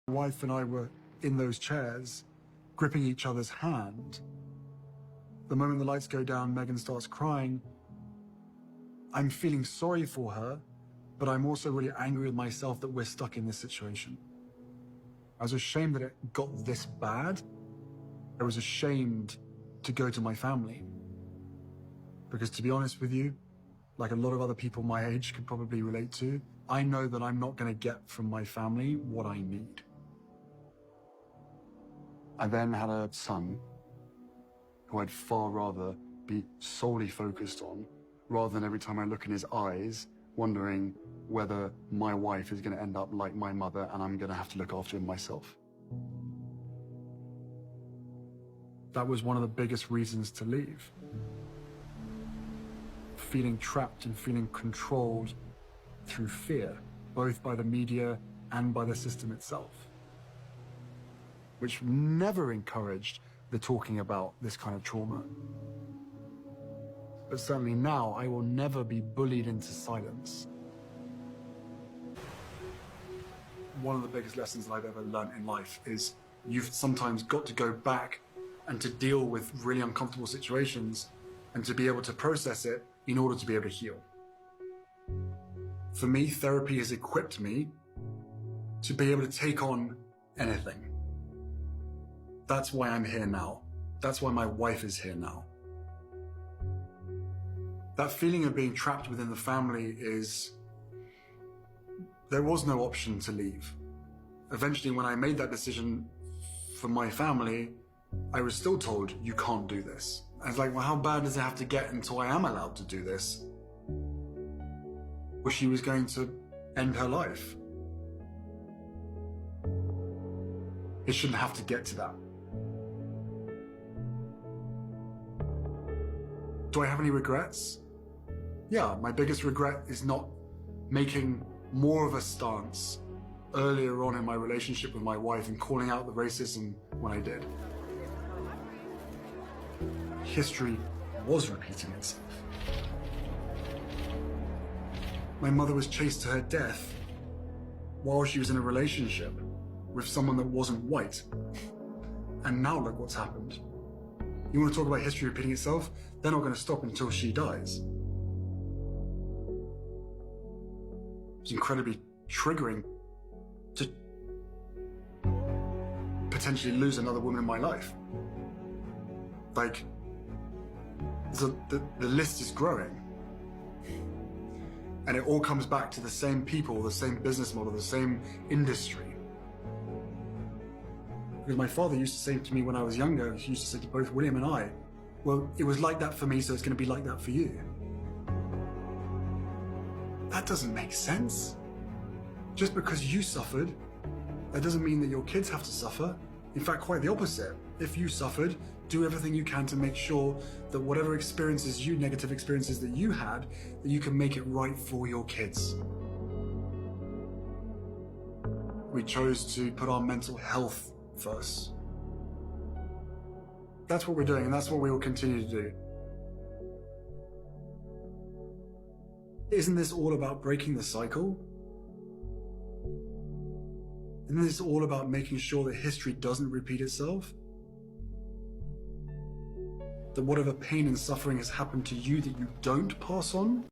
My wife and I were in those chairs, gripping each other's hand. The moment the lights go down, Megan starts crying. I'm feeling sorry for her, but I'm also really angry with myself that we're stuck in this situation. I was ashamed that it got this bad. I was ashamed to go to my family. Because to be honest with you, like a lot of other people my age could probably relate to, I know that I'm not going to get from my family what I need. I then had a son who I'd far rather be solely focused on, rather than every time I look in his eyes, wondering whether my wife is going to end up like my mother and I'm going to have to look after him myself. That was one of the biggest reasons to leave. Feeling trapped and feeling controlled through fear, both by the media and by the system itself, which never encouraged the talking about this kind of trauma. But certainly now, I will never be bullied into silence. One of the biggest lessons that I've ever learned in life is you've sometimes got to go back and to deal with really uncomfortable situations and to be able to process it in order to be able to heal. For me, therapy has equipped me to be able to take on anything. That's why I'm here now. That's why my wife is here now. That feeling of being trapped within the family is, there was no option to leave. Eventually, when I made that decision for my family, I was still told, you can't do this. I was like, well, how bad does it have to get until I am allowed to do this? Well, she was going to end her life. It shouldn't have to get to that. Do I have any regrets? Yeah, my biggest regret is not making more of a stance earlier on in my relationship with my wife and calling out the racism when I did. History was repeating itself. My mother was chased to her death while she was in a relationship with someone that wasn't white. And now look what's happened. You want to talk about history repeating itself? They're not going to stop until she dies. It's incredibly triggering to potentially lose another woman in my life. Like, the list is growing. And it all comes back to the same people, the same business model, the same industry. Because my father used to say to me when I was younger, he used to say to both William and I, well, it was like that for me, so it's going to be like that for you. That doesn't make sense. Just because you suffered, that doesn't mean that your kids have to suffer. In fact, quite the opposite. If you suffered, do everything you can to make sure that whatever experiences negative experiences that you had, that you can make it right for your kids. We chose to put our mental health first. That's what we're doing, and that's what we will continue to do. Isn't this all about breaking the cycle? Isn't this all about making sure that history doesn't repeat itself? That whatever pain and suffering has happened to you that you don't pass on?